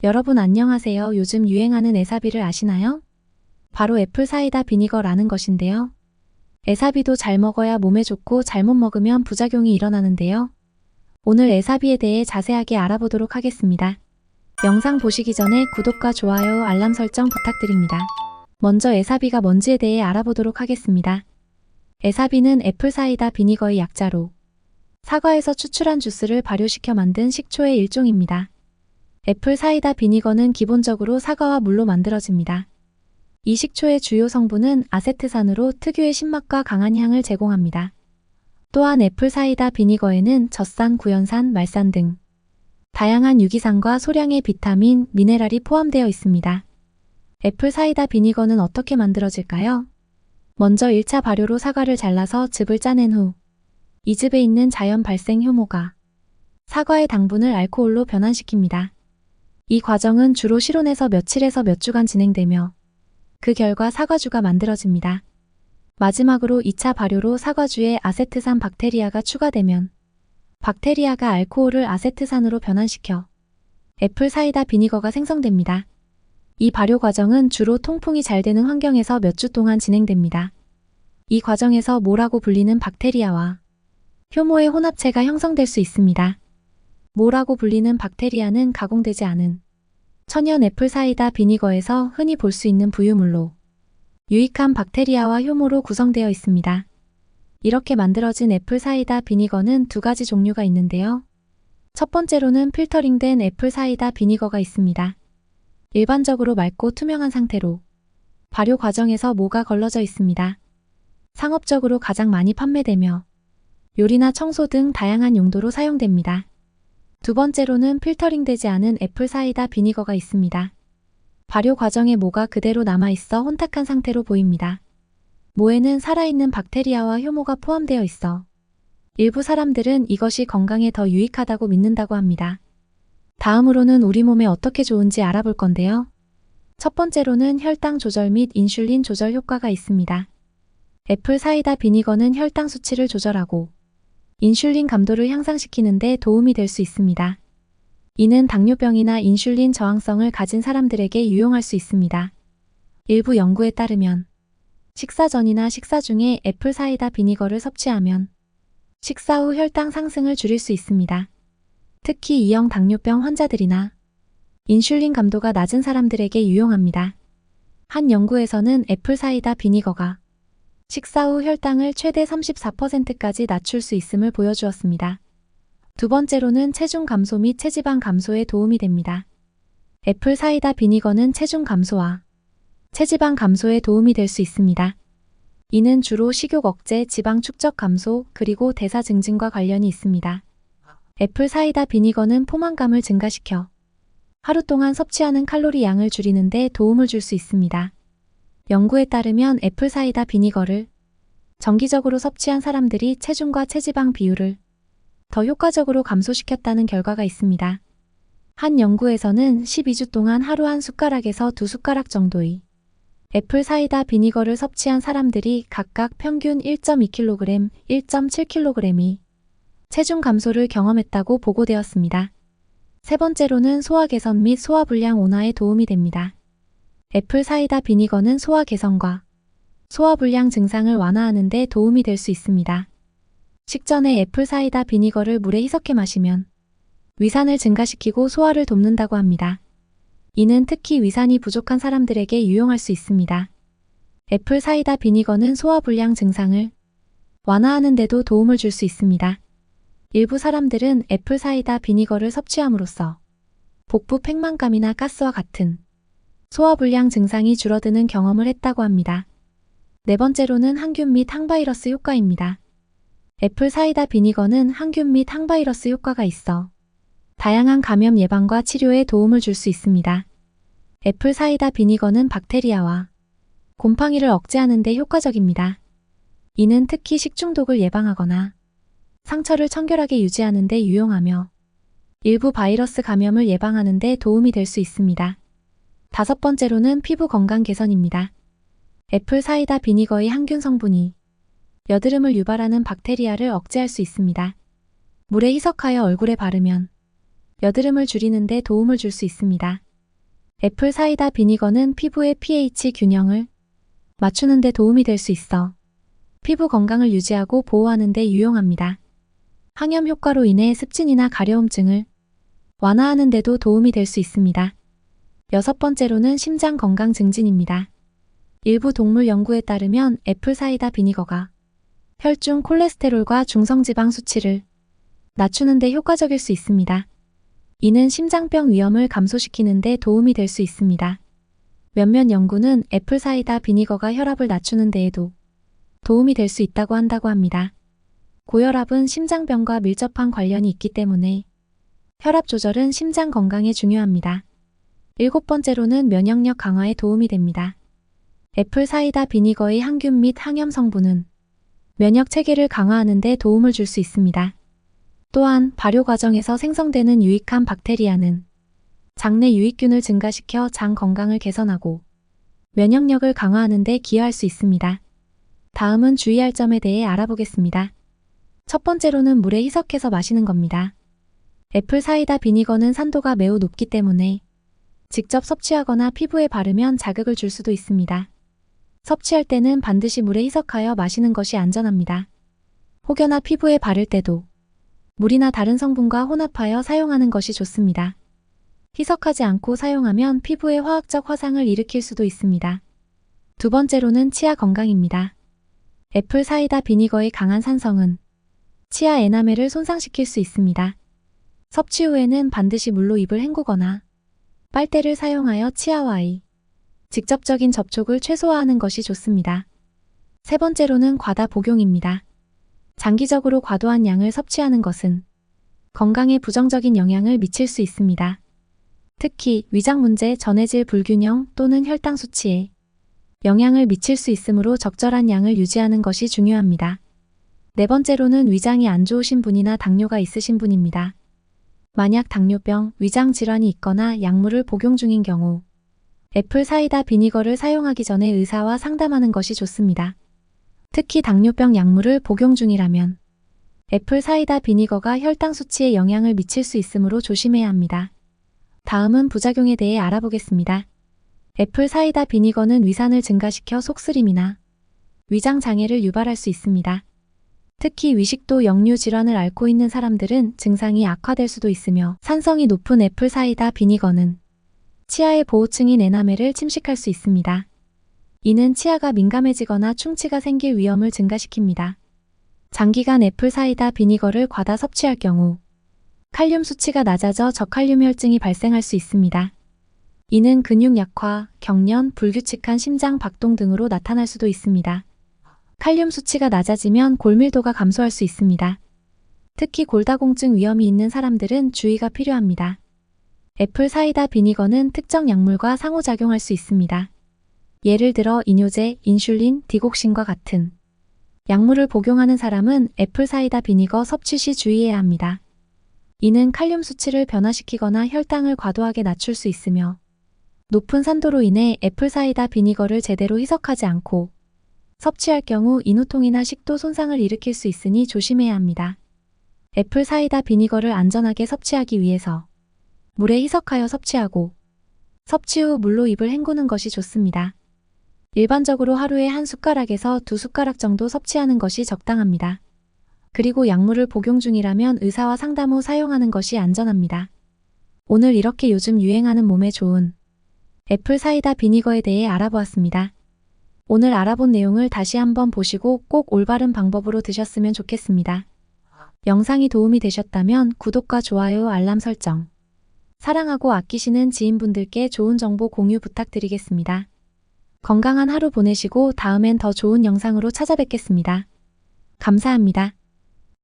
여러분 안녕하세요. 요즘 유행하는 에사비를 아시나요? 바로 애플 사이다 비니거라는 것인데요. 에사비도 잘 먹어야 몸에 좋고 잘못 먹으면 부작용이 일어나는데요. 오늘 에사비에 대해 자세하게 알아보도록 하겠습니다. 영상 보시기 전에 구독과 좋아요, 알람 설정 부탁드립니다. 먼저 에사비가 뭔지에 대해 알아보도록 하겠습니다. 에사비는 애플 사이다 비니거의 약자로 사과에서 추출한 주스를 발효시켜 만든 식초의 일종입니다. 애플 사이다 비니거는 기본적으로 사과와 물로 만들어집니다. 이 식초의 주요 성분은 아세트산으로 특유의 신맛과 강한 향을 제공합니다. 또한 애플 사이다 비니거에는 젖산, 구연산, 말산 등 다양한 유기산과 소량의 비타민, 미네랄이 포함되어 있습니다. 애플 사이다 비니거는 어떻게 만들어질까요? 먼저 1차 발효로 사과를 잘라서 즙을 짜낸 후 이 즙에 있는 자연 발생 효모가 사과의 당분을 알코올로 변환시킵니다. 이 과정은 주로 실온에서 며칠에서 몇 주간 진행되며 그 결과 사과주가 만들어집니다. 마지막으로 2차 발효로 사과주에 아세트산 박테리아가 추가되면 박테리아가 알코올을 아세트산으로 변환시켜 애플 사이다 비니거가 생성됩니다. 이 발효 과정은 주로 통풍이 잘 되는 환경에서 몇 주 동안 진행됩니다. 이 과정에서 모라고 불리는 박테리아와 효모의 혼합체가 형성될 수 있습니다. 모라고 불리는 박테리아는 가공되지 않은 천연 애플 사이다 비니거에서 흔히 볼 수 있는 부유물로 유익한 박테리아와 효모로 구성되어 있습니다. 이렇게 만들어진 애플 사이다 비니거는 두 가지 종류가 있는데요. 첫 번째로는 필터링된 애플 사이다 비니거가 있습니다. 일반적으로 맑고 투명한 상태로 발효 과정에서 모가 걸러져 있습니다. 상업적으로 가장 많이 판매되며 요리나 청소 등 다양한 용도로 사용됩니다. 두 번째로는 필터링되지 않은 애플 사이다 비니거가 있습니다. 발효 과정에 모가 그대로 남아있어 혼탁한 상태로 보입니다. 모에는 살아있는 박테리아와 효모가 포함되어 있어 일부 사람들은 이것이 건강에 더 유익하다고 믿는다고 합니다. 다음으로는 우리 몸에 어떻게 좋은지 알아볼 건데요. 첫 번째로는 혈당 조절 및 인슐린 조절 효과가 있습니다. 애플 사이다 비니거는 혈당 수치를 조절하고 인슐린 감도를 향상시키는 데 도움이 될 수 있습니다. 이는 당뇨병이나 인슐린 저항성을 가진 사람들에게 유용할 수 있습니다. 일부 연구에 따르면 식사 전이나 식사 중에 애플 사이다 비니거를 섭취하면 식사 후 혈당 상승을 줄일 수 있습니다. 특히 2형 당뇨병 환자들이나 인슐린 감도가 낮은 사람들에게 유용합니다. 한 연구에서는 애플 사이다 비니거가 식사 후 혈당을 최대 34%까지 낮출 수 있음을 보여주었습니다. 두 번째로는 체중 감소 및 체지방 감소에 도움이 됩니다. 애플 사이다 비니거는 체중 감소와 체지방 감소에 도움이 될 수 있습니다. 이는 주로 식욕 억제, 지방 축적 감소, 그리고 대사 증진과 관련이 있습니다. 애플 사이다 비니거는 포만감을 증가시켜 하루 동안 섭취하는 칼로리 양을 줄이는 데 도움을 줄 수 있습니다. 연구에 따르면 애플 사이다 비니거를 정기적으로 섭취한 사람들이 체중과 체지방 비율을 더 효과적으로 감소시켰다는 결과가 있습니다. 한 연구에서는 12주 동안 하루 한 숟가락에서 두 숟가락 정도의 애플 사이다 비니거를 섭취한 사람들이 각각 평균 1.2kg, 1.7kg이 체중 감소를 경험했다고 보고되었습니다. 세 번째로는 소화 개선 및 소화불량 온화에 도움이 됩니다. 애플 사이다 비니거는 소화 개선과 소화불량 증상을 완화하는 데 도움이 될 수 있습니다. 식전에 애플 사이다 비니거를 물에 희석해 마시면 위산을 증가시키고 소화를 돕는다고 합니다. 이는 특히 위산이 부족한 사람들에게 유용할 수 있습니다. 애플 사이다 비니거는 소화불량 증상을 완화하는 데도 도움을 줄 수 있습니다. 일부 사람들은 애플 사이다 비니거를 섭취함으로써 복부 팽만감이나 가스와 같은 소화불량 증상이 줄어드는 경험을 했다고 합니다. 네 번째로는 항균 및 항바이러스 효과입니다. 애플 사이다 비니거는 항균 및 항바이러스 효과가 있어 다양한 감염 예방과 치료에 도움을 줄 수 있습니다. 애플 사이다 비니거는 박테리아와 곰팡이를 억제하는 데 효과적입니다. 이는 특히 식중독을 예방하거나 상처를 청결하게 유지하는 데 유용하며 일부 바이러스 감염을 예방하는 데 도움이 될 수 있습니다. 다섯 번째로는 피부 건강 개선입니다. 애플 사이다 비니거의 항균 성분이 여드름을 유발하는 박테리아를 억제할 수 있습니다. 물에 희석하여 얼굴에 바르면 여드름을 줄이는 데 도움을 줄 수 있습니다. 애플 사이다 비니거는 피부의 pH 균형을 맞추는 데 도움이 될 수 있어 피부 건강을 유지하고 보호하는 데 유용합니다. 항염 효과로 인해 습진이나 가려움증을 완화하는 데도 도움이 될 수 있습니다. 6번째로는 심장 건강 증진입니다. 일부 동물 연구에 따르면 애플 사이다 비니거가 혈중 콜레스테롤과 중성지방 수치를 낮추는 데 효과적일 수 있습니다. 이는 심장병 위험을 감소시키는 데 도움이 될 수 있습니다. 몇몇 연구는 애플 사이다 비니거가 혈압을 낮추는 데에도 도움이 될 수 있다고 한다고 합니다. 고혈압은 심장병과 밀접한 관련이 있기 때문에 혈압 조절은 심장 건강에 중요합니다. 7번째로는 면역력 강화에 도움이 됩니다. 애플 사이다 비니거의 항균 및 항염 성분은 면역 체계를 강화하는 데 도움을 줄 수 있습니다. 또한 발효 과정에서 생성되는 유익한 박테리아는 장내 유익균을 증가시켜 장 건강을 개선하고 면역력을 강화하는 데 기여할 수 있습니다. 다음은 주의할 점에 대해 알아보겠습니다. 첫 번째로는 물에 희석해서 마시는 겁니다. 애플 사이다 비니거는 산도가 매우 높기 때문에 직접 섭취하거나 피부에 바르면 자극을 줄 수도 있습니다. 섭취할 때는 반드시 물에 희석하여 마시는 것이 안전합니다. 혹여나 피부에 바를 때도 물이나 다른 성분과 혼합하여 사용하는 것이 좋습니다. 희석하지 않고 사용하면 피부에 화학적 화상을 일으킬 수도 있습니다. 두 번째로는 치아 건강입니다. 애플 사이다 비니거의 강한 산성은 치아 에나멜을 손상시킬 수 있습니다. 섭취 후에는 반드시 물로 입을 헹구거나 빨대를 사용하여 치아와의 직접적인 접촉을 최소화하는 것이 좋습니다. 세 번째로는 과다 복용입니다. 장기적으로 과도한 양을 섭취하는 것은 건강에 부정적인 영향을 미칠 수 있습니다. 특히 위장 문제, 전해질 불균형 또는 혈당 수치에 영향을 미칠 수 있으므로 적절한 양을 유지하는 것이 중요합니다. 네 번째로는 위장이 안 좋으신 분이나 당뇨가 있으신 분입니다. 만약 당뇨병, 위장 질환이 있거나 약물을 복용 중인 경우 애플 사이다 비니거를 사용하기 전에 의사와 상담하는 것이 좋습니다. 특히 당뇨병 약물을 복용 중이라면 애플 사이다 비니거가 혈당 수치에 영향을 미칠 수 있으므로 조심해야 합니다. 다음은 부작용에 대해 알아보겠습니다. 애플 사이다 비니거는 위산을 증가시켜 속쓰림이나 위장 장애를 유발할 수 있습니다. 특히 위식도 역류 질환을 앓고 있는 사람들은 증상이 악화될 수도 있으며 산성이 높은 애플 사이다 비니거는 치아의 보호층인 에나멜을 침식할 수 있습니다. 이는 치아가 민감해지거나 충치가 생길 위험을 증가시킵니다. 장기간 애플 사이다 비니거를 과다 섭취할 경우 칼륨 수치가 낮아져 저칼륨 혈증이 발생할 수 있습니다. 이는 근육 약화, 경련, 불규칙한 심장 박동 등으로 나타날 수도 있습니다. 칼륨 수치가 낮아지면 골밀도가 감소할 수 있습니다. 특히 골다공증 위험이 있는 사람들은 주의가 필요합니다. 애플 사이다 비니거는 특정 약물과 상호작용할 수 있습니다. 예를 들어 이뇨제, 인슐린, 디곡신과 같은 약물을 복용하는 사람은 애플 사이다 비니거 섭취 시 주의해야 합니다. 이는 칼륨 수치를 변화시키거나 혈당을 과도하게 낮출 수 있으며 높은 산도로 인해 애플 사이다 비니거를 제대로 희석하지 않고 섭취할 경우 인후통이나 식도 손상을 일으킬 수 있으니 조심해야 합니다. 애플 사이다 비니거를 안전하게 섭취하기 위해서 물에 희석하여 섭취하고 섭취 후 물로 입을 헹구는 것이 좋습니다. 일반적으로 하루에 1숟가락에서 2숟가락 정도 섭취하는 것이 적당합니다. 그리고 약물을 복용 중이라면 의사와 상담 후 사용하는 것이 안전합니다. 오늘 이렇게 요즘 유행하는 몸에 좋은 애플 사이다 비니거에 대해 알아보았습니다. 오늘 알아본 내용을 다시 한번 보시고 꼭 올바른 방법으로 드셨으면 좋겠습니다. 영상이 도움이 되셨다면 구독과 좋아요, 알람 설정, 사랑하고 아끼시는 지인분들께 좋은 정보 공유 부탁드리겠습니다. 건강한 하루 보내시고 다음엔 더 좋은 영상으로 찾아뵙겠습니다. 감사합니다.